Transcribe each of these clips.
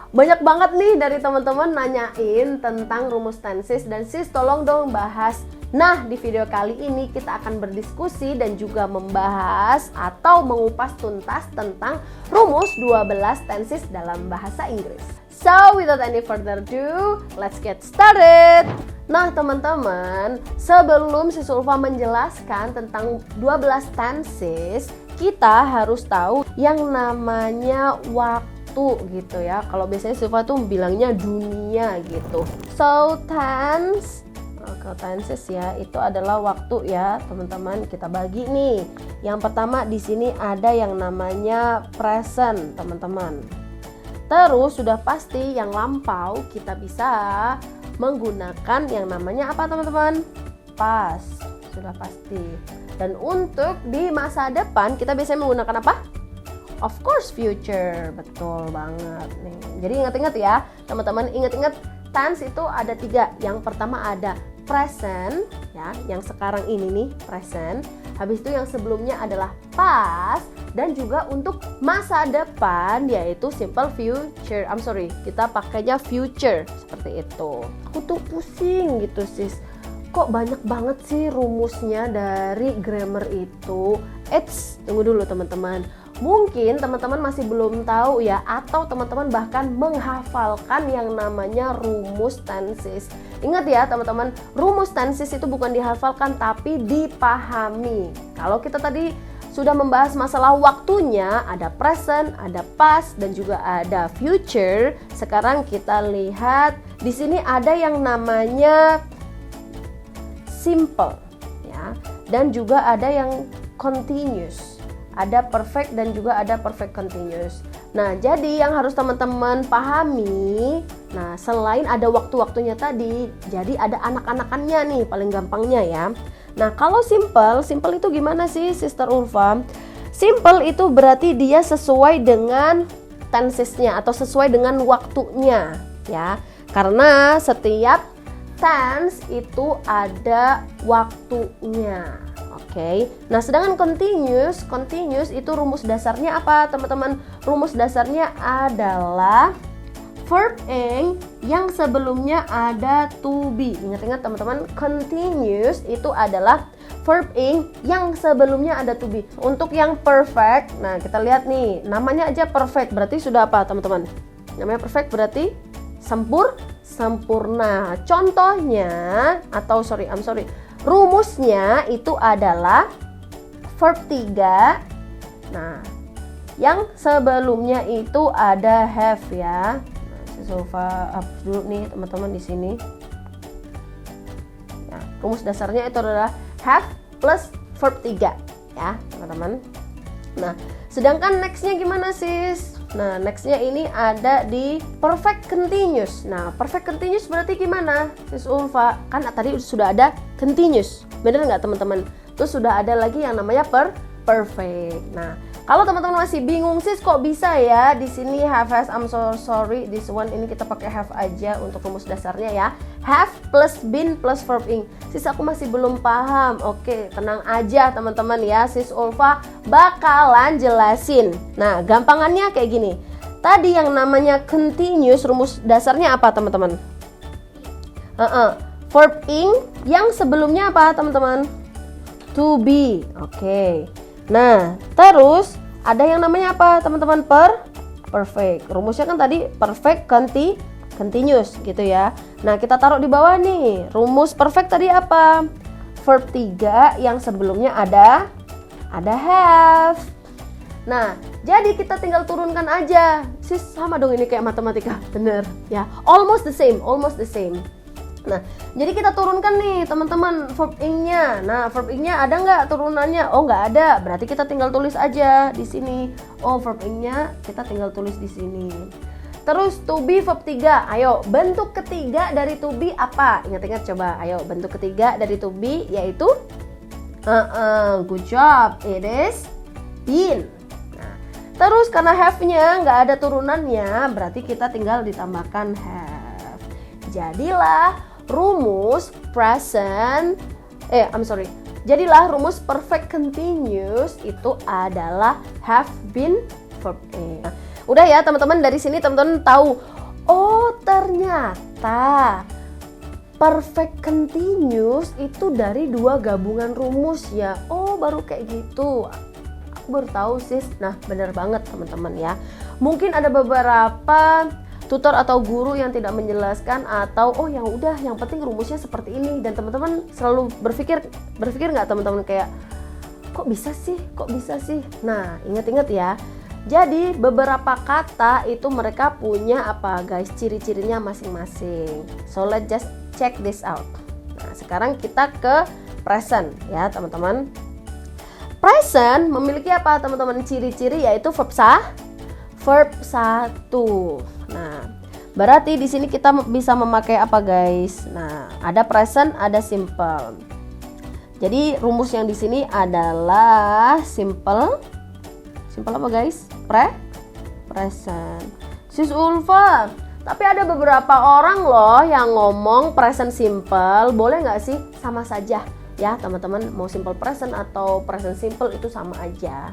Banyak banget nih dari teman-teman nanyain tentang rumus tenses dan sis tolong dong bahas. Nah, di video kali ini kita akan berdiskusi dan juga membahas atau mengupas tuntas tentang rumus 12 tenses dalam bahasa Inggris. So, without any further ado, let's get started. Nah, teman-teman, sebelum si Sulfa menjelaskan tentang 12 tenses, kita harus tahu yang namanya waktu gitu ya. Kalau biasanya Sulfa tuh bilangnya dunia gitu. So, tenses ya, itu adalah waktu ya, teman-teman. Kita bagi nih. Yang pertama di sini ada yang namanya present, teman-teman. Terus sudah pasti yang lampau kita bisa menggunakan yang namanya apa, teman-teman? Past, sudah pasti. Dan untuk di masa depan kita biasanya menggunakan apa? Of course future, betul banget nih. Jadi ingat-ingat ya, teman-teman, ingat-ingat tense itu ada 3. Yang pertama ada present ya, yang sekarang ini nih present. Habis itu yang sebelumnya adalah past, dan juga untuk masa depan yaitu simple future. Kita pakainya future seperti itu. Aku tuh pusing gitu sis. Kok banyak banget sih rumusnya dari grammar itu? Tunggu dulu teman-teman. Mungkin teman-teman masih belum tahu ya, atau teman-teman bahkan menghafalkan yang namanya rumus tenses. Ingat ya teman-teman, rumus tenses itu bukan dihafalkan tapi dipahami. Kalau kita tadi sudah membahas masalah waktunya, ada present, ada past, dan juga ada future. Sekarang kita lihat di sini ada yang namanya simple ya, dan juga ada yang continuous. Ada perfect dan juga ada perfect continuous. Nah, jadi yang harus teman-teman pahami, nah selain ada waktu-waktunya tadi, jadi ada anak-anakannya nih paling gampangnya ya. Nah, kalau simple itu gimana sih Sister Ulfa? Simple itu berarti dia sesuai dengan tensesnya atau sesuai dengan waktunya ya. Karena setiap tense itu ada waktunya. Oke. Nah, sedangkan continuous itu rumus dasarnya apa, teman-teman? Rumus dasarnya adalah verb ing yang sebelumnya ada to be. Ingat-ingat teman-teman, continuous itu adalah verb ing yang sebelumnya ada to be. Untuk yang perfect, nah kita lihat nih, namanya aja perfect, berarti sudah apa, teman-teman? Namanya perfect berarti sempurna. Contohnya rumusnya itu adalah verb 3. Nah, yang sebelumnya itu ada have ya. Nah, Sulfa up dulu nih teman-teman di sini. Nah, rumus dasarnya itu adalah have plus verb 3 ya, teman-teman. Nah, sedangkan nextnya gimana sis? Nah, nextnya ini ada di perfect continuous. Nah, perfect continuous berarti gimana sis Ulfa? Kan tadi sudah ada continuous, bener nggak teman-teman? Terus sudah ada lagi yang namanya perfect. Nah, kalau teman-teman masih bingung sis kok bisa ya di sini have, has, I'm so sorry, this one ini kita pakai have aja untuk rumus dasarnya ya. Have plus been plus verb ing. Sis aku masih belum paham. Oke, tenang aja teman-teman ya. Sis Ulfa bakalan jelasin. Nah, gampangannya kayak gini. Tadi yang namanya continuous rumus dasarnya apa teman-teman? Verb ing yang sebelumnya apa teman-teman? To be. Oke. Nah, terus ada yang namanya apa teman-teman? Perfect. Rumusnya kan tadi perfect continuous gitu ya. Nah, kita taruh di bawah nih. Rumus perfect tadi apa? Verb 3 yang sebelumnya ada have. Nah, jadi kita tinggal turunkan aja. Sis, sama dong ini kayak matematika. Bener ya. Almost the same. Nah, jadi kita turunkan nih teman-teman verb ing-nya. Nah, verb ing-nya ada nggak turunannya? Oh, nggak ada. Berarti kita tinggal tulis aja di sini. Oh, verb ing-nya kita tinggal tulis di sini. Terus to be verb 3. Ayo, bentuk ketiga dari to be apa? Ingat-ingat coba. Ayo, bentuk ketiga dari to be yaitu good job. It is been. Nah, terus karena have-nya nggak ada turunannya, berarti kita tinggal ditambahkan have. Jadilah rumus Jadilah rumus perfect continuous itu adalah have been verb ing. Udah ya teman-teman, dari sini teman-teman tahu Oh, ternyata perfect continuous itu dari 2 gabungan rumus ya. Oh, baru kayak gitu. Aku baru tahu sis. Nah, bener banget teman-teman ya. Mungkin ada beberapa tutor atau guru yang tidak menjelaskan atau oh yang udah yang penting rumusnya seperti ini, dan teman-teman selalu berpikir nggak teman-teman kayak kok bisa sih. Nah, ingat-ingat ya. Jadi beberapa kata itu mereka punya apa guys, ciri-cirinya masing-masing. So let's just check this out. Nah, sekarang kita ke present ya teman-teman. Present memiliki apa teman-teman, ciri-ciri yaitu verb 1. Nah, berarti di sini kita bisa memakai apa guys? Nah, ada present, ada simple. Jadi rumus yang di sini adalah simple. Simple apa guys? Present. Sis Ulfa, tapi ada beberapa orang loh yang ngomong present simple. Boleh nggak sih? Sama saja ya teman-teman. Mau simple present atau present simple itu sama aja.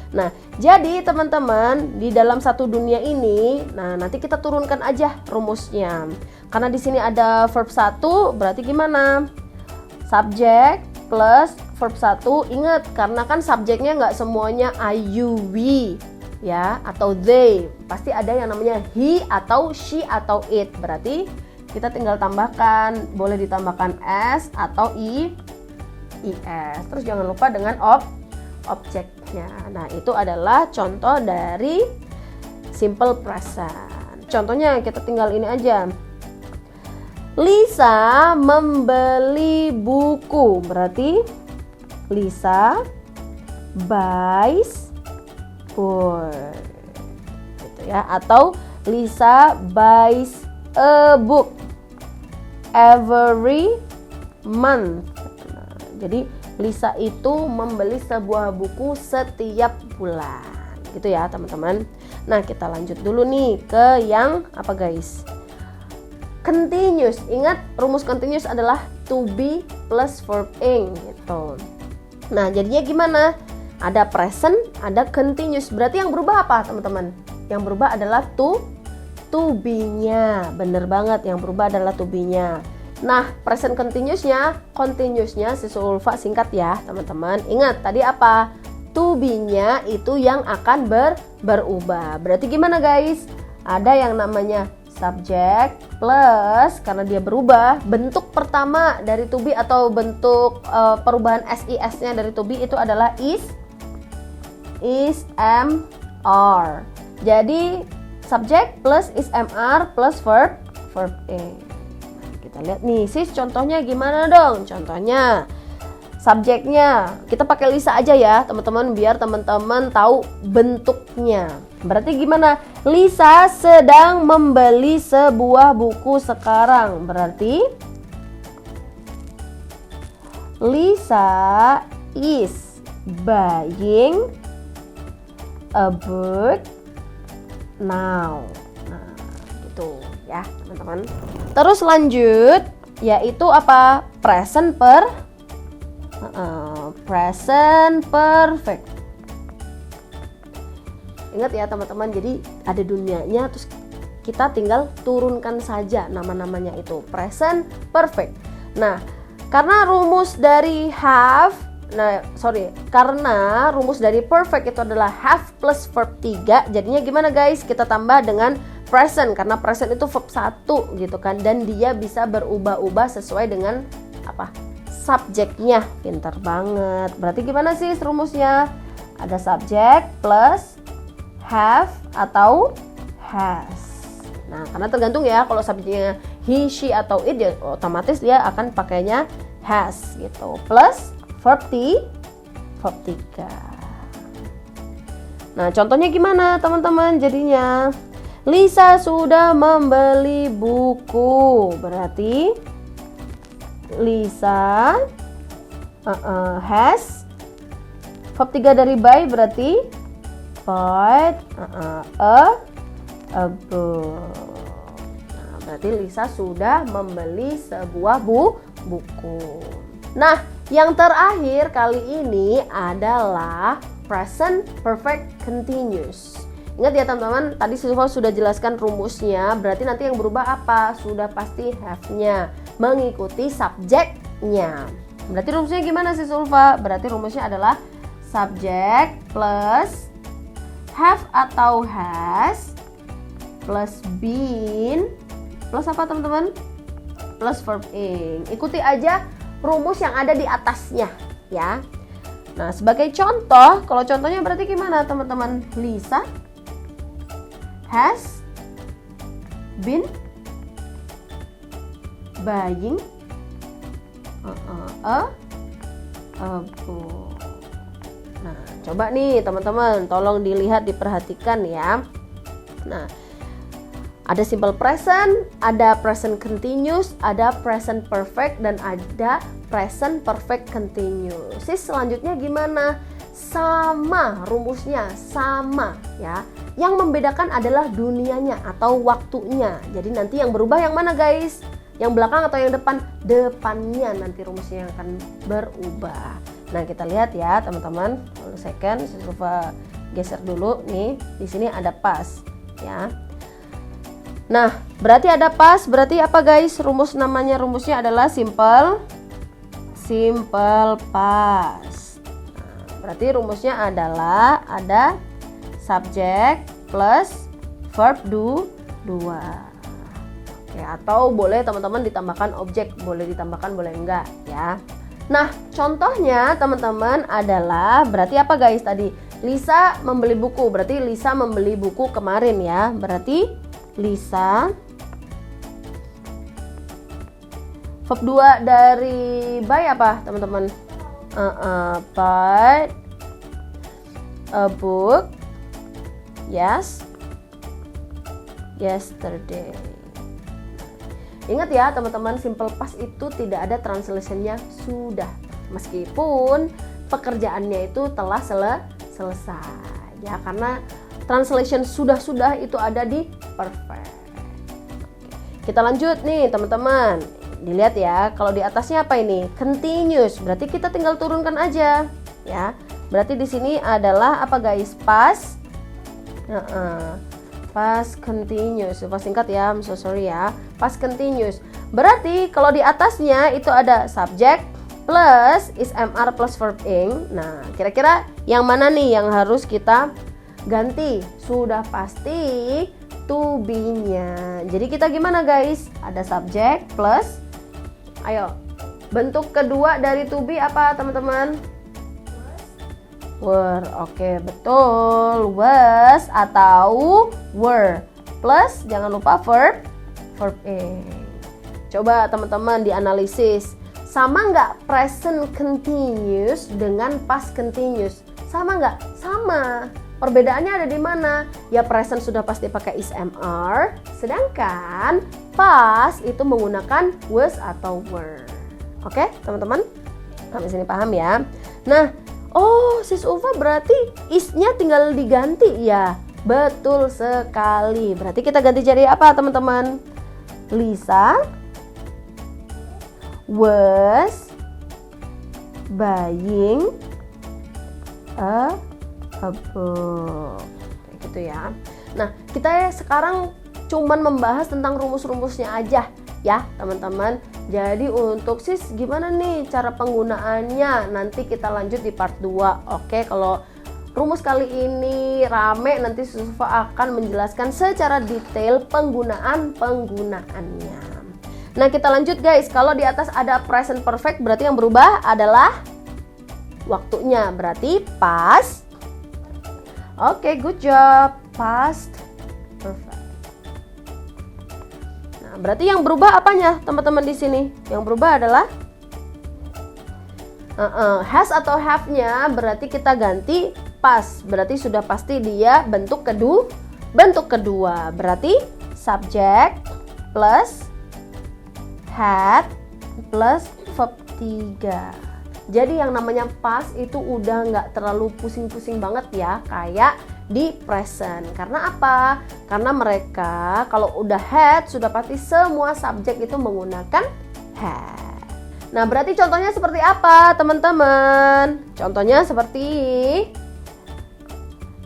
Nah, jadi teman-teman di dalam satu dunia ini, nah nanti kita turunkan aja rumusnya. Karena di sini ada verb 1, berarti gimana? Subject plus verb 1. Ingat, karena kan subjeknya nggak semuanya I, you, we ya, atau they. Pasti ada yang namanya he atau she atau it. Berarti kita tinggal tambahkan, boleh ditambahkan s atau is. Terus jangan lupa dengan objeknya. Nah, itu adalah contoh dari simple present. Contohnya kita tinggal ini aja. Lisa membeli buku. Berarti Lisa buys book. Gitu ya. Atau Lisa buys a book every month. Nah, jadi Lisa itu membeli sebuah buku setiap bulan. Gitu ya teman-teman. Nah, kita lanjut dulu nih ke yang apa guys? Continuous. Ingat, rumus continuous adalah to be plus verb ing gitu. Nah, jadinya gimana? Ada present, ada continuous. Berarti yang berubah apa teman-teman? Yang berubah adalah to be-nya. Bener banget, yang berubah adalah to be-nya. Nah, present continuousnya Sis Ulfa singkat ya teman-teman. Ingat tadi apa? To be-nya itu yang akan berubah. Berarti gimana guys? Ada yang namanya subject plus, karena dia berubah, bentuk pertama dari to be atau bentuk perubahan SIS-nya dari to be itu adalah is, am, are. Jadi subject plus is, am, are plus verb ing. Kita lihat nih sis, contohnya gimana dong? Contohnya subjeknya kita pakai Lisa aja ya teman-teman, biar teman-teman tahu bentuknya. Berarti gimana? Lisa sedang membeli sebuah buku sekarang. Berarti Lisa is buying a book now. Nah, gitu ya teman-teman. Terus lanjut, yaitu apa? Present perfect. Ingat ya teman-teman, jadi ada dunianya, terus kita tinggal turunkan saja nama-namanya itu present perfect. Nah, karena rumus dari karena rumus dari perfect itu adalah have plus verb 3, jadinya gimana guys? Kita tambah dengan present, karena present itu verb 1 gitu kan, dan dia bisa berubah-ubah sesuai dengan apa? Subjeknya. Pintar banget. Berarti gimana sih rumusnya? Ada subject plus have atau has. Nah, karena tergantung ya, kalau subjeknya he, she atau it, ya otomatis dia akan pakainya has gitu. Plus verb 3. Nah, contohnya gimana teman-teman jadinya? Lisa sudah membeli buku. Berarti Lisa has verb 3 dari buy, berarti bought a book. Nah, berarti Lisa sudah membeli sebuah buku. Nah, yang terakhir kali ini adalah present perfect continuous. Ingat ya teman-teman, tadi Silva sudah jelaskan rumusnya, berarti nanti yang berubah apa? Sudah pasti have-nya, mengikuti subjeknya. Berarti rumusnya gimana sih Silva? Berarti rumusnya adalah subject plus have atau has plus been plus apa teman-teman? Plus verb ing. Ikuti aja rumus yang ada di atasnya ya. Nah, sebagai contoh, kalau contohnya berarti gimana teman-teman? Lisa has been buying a book. Nah, coba nih teman-teman, tolong dilihat, diperhatikan ya. Nah, ada simple present, ada present continuous, ada present perfect, dan ada present perfect continuous. Selanjutnya gimana? Sama rumusnya, sama ya. Yang membedakan adalah dunianya atau waktunya. Jadi nanti yang berubah yang mana guys? Yang belakang atau yang depan? Depannya nanti rumusnya yang akan berubah. Nah, kita lihat ya teman-teman. Second, saya coba geser dulu nih. Di sini ada past ya. Nah, berarti ada past, berarti apa guys? Rumusnya adalah simple past. Nah, berarti rumusnya adalah ada subject plus verb dua. Oke, atau boleh teman-teman ditambahkan objek, boleh ditambahkan, boleh enggak ya. Nah, contohnya teman-teman adalah berarti apa guys tadi? Lisa membeli buku, berarti Lisa membeli buku kemarin ya. Berarti Lisa verb 2 dari buy apa teman-teman? Buy a book yesterday. Ingat ya teman-teman, simple past itu tidak ada translationnya sudah, meskipun pekerjaannya itu telah selesai ya, karena translation sudah itu ada di perfect. Kita lanjut nih teman-teman, dilihat ya, kalau di atasnya apa ini? Continuous, berarti kita tinggal turunkan aja ya. Berarti di sini adalah apa guys? Past continuous. Lupa singkat ya, I'm so sorry ya. Past continuous. Berarti kalau di atasnya itu ada subject plus is MR plus verb ing. Nah, kira-kira yang mana nih yang harus kita ganti? Sudah pasti to be-nya. Jadi kita gimana guys? Ada subject plus, ayo, bentuk kedua dari to be apa teman-teman? Were. Oke, betul, was atau were plus jangan lupa verb ing. Coba teman-teman dianalisis, sama nggak present continuous dengan past continuous? Sama nggak? Sama. Perbedaannya ada di mana? Ya, present sudah pasti pakai is MR, sedangkan past itu menggunakan was atau were. Oke, teman-teman? Sampai sini paham ya? Nah, oh, sis Ulfa berarti is-nya tinggal diganti ya? Betul sekali. Berarti kita ganti jadi apa teman-teman? Lisa was buying a book. Kayak gitu ya. Nah, kita sekarang cuman membahas tentang rumus-rumusnya aja ya teman-teman. Jadi untuk sis gimana nih cara penggunaannya? Nanti kita lanjut di part 2. Oke, kalau rumus kali ini rame, nanti Sufa akan menjelaskan secara detail penggunaannya. Nah, kita lanjut guys. Kalau di atas ada present perfect, berarti yang berubah adalah waktunya. Berarti past. Oke, good job. Past perfect. Nah, berarti yang berubah apanya, teman-teman di sini? Yang berubah adalah has atau have-nya, berarti kita ganti past. Berarti sudah pasti dia bentuk kedua. Berarti subject plus had plus verb 3. Jadi yang namanya past itu udah nggak terlalu pusing-pusing banget ya, kayak di present. Karena apa? Karena mereka kalau udah had sudah pasti semua subjek itu menggunakan had. Nah, berarti contohnya seperti apa teman-teman? Contohnya seperti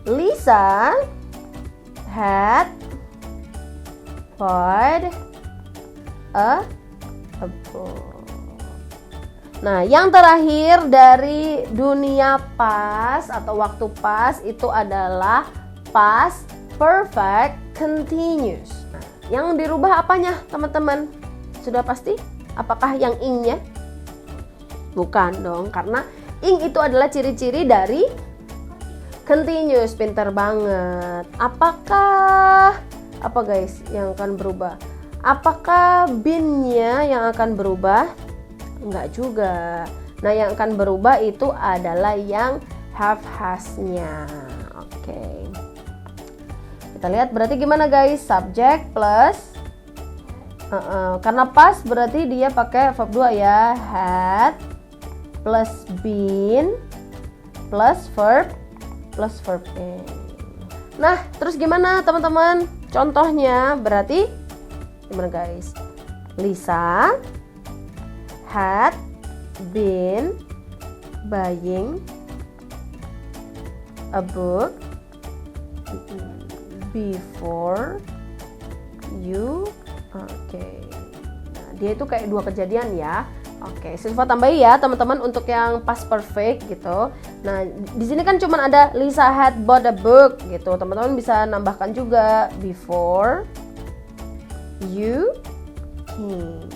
Lisa bought a book. Nah, yang terakhir dari dunia past atau waktu past itu adalah past perfect continuous. Nah, yang dirubah apanya, teman-teman? Sudah pasti? Apakah yang ing-nya? Bukan dong, karena ing itu adalah ciri-ciri dari continuous. Pinter banget. Apakah apa guys yang akan berubah? Apakah been-nya yang akan berubah? Enggak juga. Nah, yang akan berubah itu adalah yang have has-nya. Oke. Kita lihat berarti gimana guys? Subject plus karena past berarti dia pakai verb 2 ya. Had plus been plus verb ing. Nah, terus gimana teman-teman? Contohnya berarti gimana guys? Lisa had been buying a book before you. Oke. Nah, dia itu kayak dua kejadian ya. Oke, Silva tambahin ya teman-teman untuk yang past perfect gitu. Nah, di sini kan cuma ada Lisa had bought a book gitu. Teman-teman bisa nambahkan juga before you came.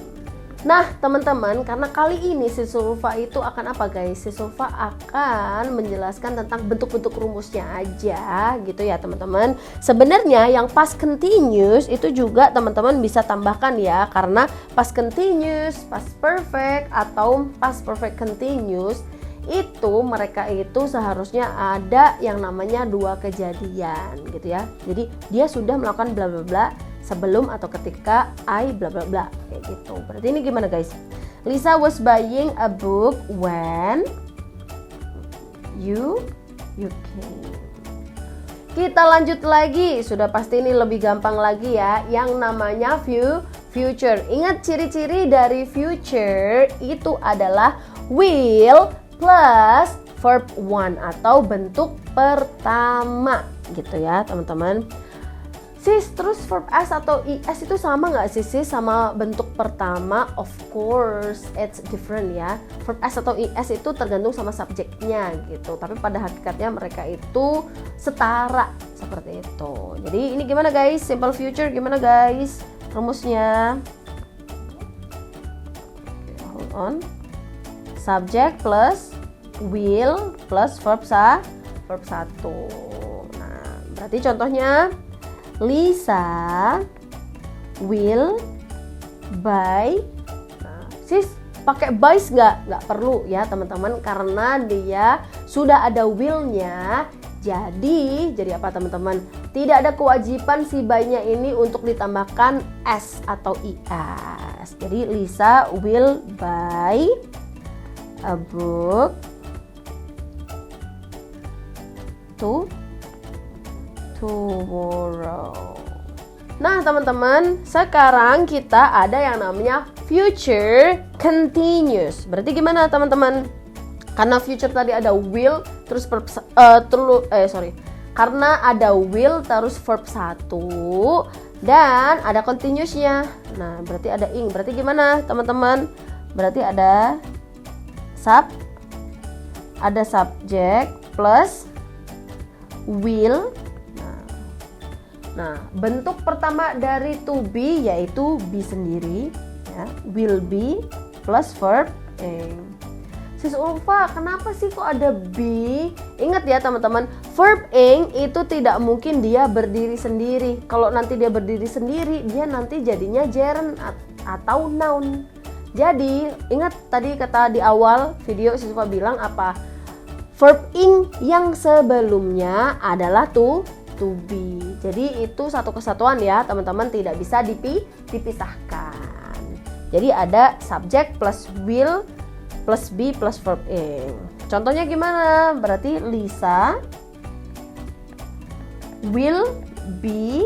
Nah, teman-teman, karena kali ini si Silva itu akan apa guys? Si Silva akan menjelaskan tentang bentuk-bentuk rumusnya aja gitu ya teman-teman. Sebenarnya yang past continuous itu juga teman-teman bisa tambahkan ya, karena past continuous, past perfect atau past perfect continuous itu mereka itu seharusnya ada yang namanya dua kejadian gitu ya. Jadi dia sudah melakukan bla bla bla sebelum atau ketika I bla bla bla kayak gitu. Berarti ini gimana guys? Lisa was buying a book when you came. Kita lanjut lagi. Sudah pasti ini lebih gampang lagi ya, yang namanya future. Ingat ciri-ciri dari future itu adalah will plus verb 1 atau bentuk pertama gitu ya teman-teman. Sis, terus verb S atau IS itu sama nggak sih sis sama bentuk pertama? Of course, it's different ya. Verb S atau IS itu tergantung sama subjeknya gitu. Tapi pada hakikatnya mereka itu setara seperti itu. Jadi ini gimana guys? Simple future gimana guys? Rumusnya. Hold on. Subject plus will plus verb 1. Nah, berarti contohnya Lisa will buy. Nah, sis pakai buys nggak perlu ya teman-teman, karena dia sudah ada will-nya. Jadi apa teman-teman? Tidak ada kewajiban si buy-nya ini untuk ditambahkan s atau is. Jadi Lisa will buy a book tomorrow. Nah teman-teman, sekarang kita ada yang namanya future continuous. Berarti gimana teman-teman? Karena future tadi ada will terus verb karena ada will terus verb 1 dan ada continuousnya. Nah berarti ada ing. Berarti gimana teman-teman? Berarti ada subject plus will. Nah, bentuk pertama dari to be yaitu be sendiri ya, will be plus verb ing. Sis Ulfa, kenapa sih kok ada be? Ingat ya teman-teman, verb ing itu tidak mungkin dia berdiri sendiri. Kalau nanti dia berdiri sendiri, dia nanti jadinya gerund atau noun. Jadi, ingat tadi kata di awal video Sis Ulfa bilang apa? Verb ing yang sebelumnya adalah to be. Jadi itu satu kesatuan ya teman-teman, tidak bisa dipisahkan. Jadi ada subject plus will plus be plus verb ing. Contohnya gimana? Berarti Lisa will be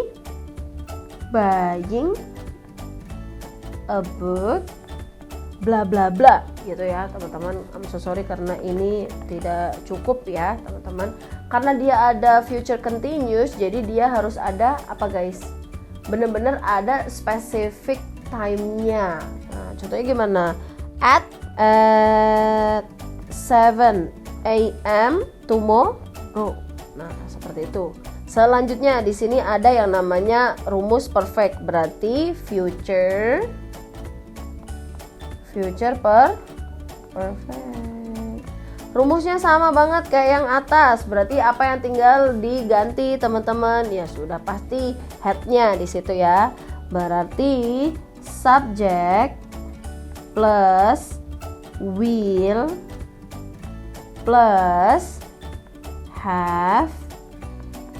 buying a book bla bla bla gitu ya teman-teman. I'm so sorry karena ini tidak cukup ya teman-teman, karena dia ada future continuous, jadi dia harus ada apa guys? bener-bener ada spesifik time-nya. Nah, contohnya gimana? At 7 a.m. tomorrow. Nah, seperti itu. Selanjutnya di sini ada yang namanya rumus perfect, berarti future perfect. Rumusnya sama banget kayak yang atas, berarti apa yang tinggal diganti teman-teman? Ya sudah pasti headnya di situ ya. Berarti subject plus will plus have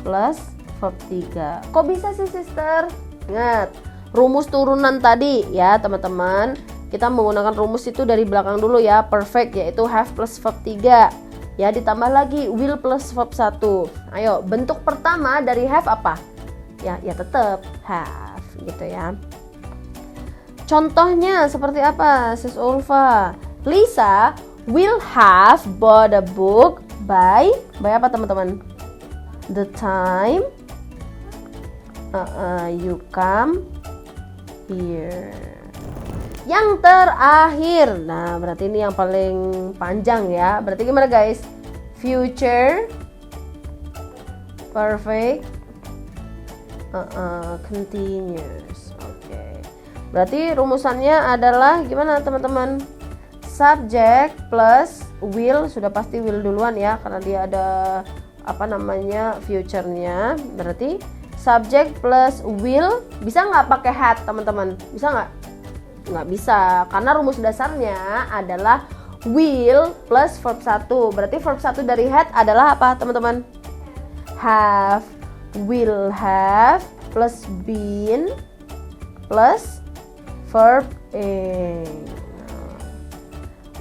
plus verb 3. Kok bisa sih sister? Ingat, rumus turunan tadi ya teman-teman. Kita menggunakan rumus itu dari belakang dulu ya, perfect yaitu have plus verb 3. Ya, ditambah lagi will plus verb 1. Ayo, bentuk pertama dari have apa? Ya tetap have gitu ya. Contohnya seperti apa, Sis Ulfa? Lisa will have bought a book by apa teman-teman? The time you come here. Yang terakhir, nah berarti ini yang paling panjang ya. Berarti gimana guys? Future perfect continuous. Oke. Berarti rumusannya adalah gimana teman-teman? Subject plus will, sudah pasti will duluan ya karena dia ada future-nya. Berarti subject plus will, bisa nggak pakai had teman-teman? Bisa nggak? Nggak bisa, karena rumus dasarnya adalah will plus verb 1. Berarti verb 1 dari had adalah apa teman-teman? Have, will have plus been plus verb ing.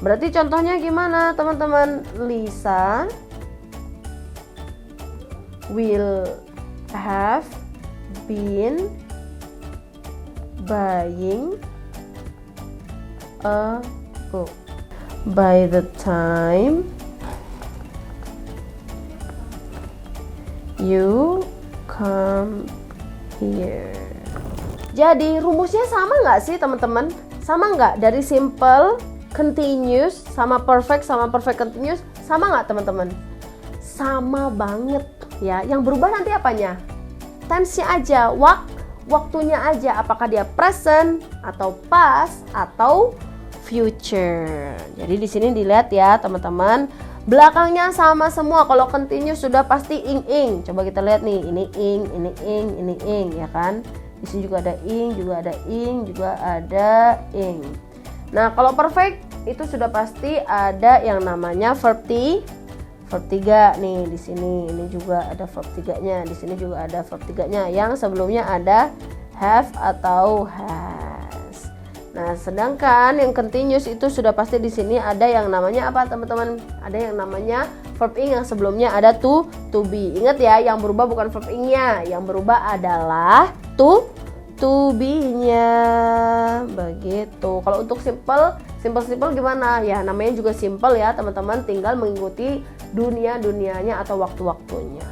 Berarti contohnya gimana teman-teman? Lisa will have been buying a book by the time you come here. Jadi rumusnya sama nggak sih teman-teman? Sama nggak? Dari simple, continuous, sama perfect continuous, sama nggak teman-teman? Sama banget ya. Yang berubah nanti apanya? Tense-nya aja, waktunya aja. Apakah dia present atau past atau future. Jadi di sini dilihat ya teman-teman, belakangnya sama semua. Kalau continuous sudah pasti ing. Coba kita lihat nih, ini ing ya kan. Di sini juga ada ing, juga ada ing. Nah, kalau perfect itu sudah pasti ada yang namanya verb 3 nih di sini. Ini juga ada verb 3-nya, di sini juga ada verb 3-nya. Yang sebelumnya ada have atau has. Nah, sedangkan yang continuous itu sudah pasti di sini ada yang namanya apa teman-teman? Ada yang namanya verb ing, yang sebelumnya ada to be. Ingat ya, yang berubah bukan verb ing-nya, yang berubah adalah to be-nya. Begitu. Kalau untuk simple gimana? Ya namanya juga simple ya teman-teman, tinggal mengikuti dunianya atau waktu-waktunya.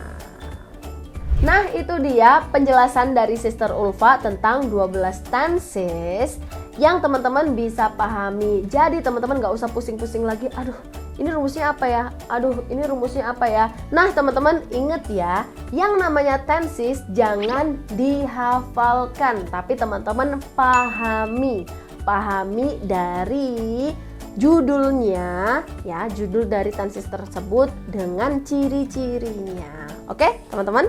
Nah, itu dia penjelasan dari Sister Ulfa tentang 12 tenses yang teman-teman bisa pahami. Jadi teman-teman gak usah pusing-pusing lagi, aduh ini rumusnya apa ya? Aduh ini rumusnya apa ya? Nah teman-teman inget ya, yang namanya tenses jangan dihafalkan, tapi teman-teman pahami dari judulnya ya, judul dari tenses tersebut dengan ciri-cirinya. Oke teman-teman?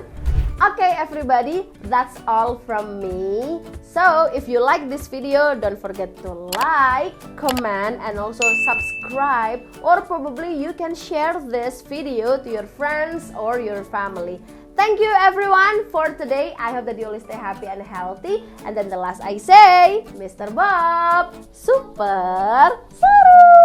Okay everybody, that's all from me. So if you like this video, don't forget to like, comment, and also subscribe, or probably you can share this video to your friends or your family. Thank you everyone for today. I hope that you all stay happy and healthy. And then the last I say, Mr. Bob, super seru!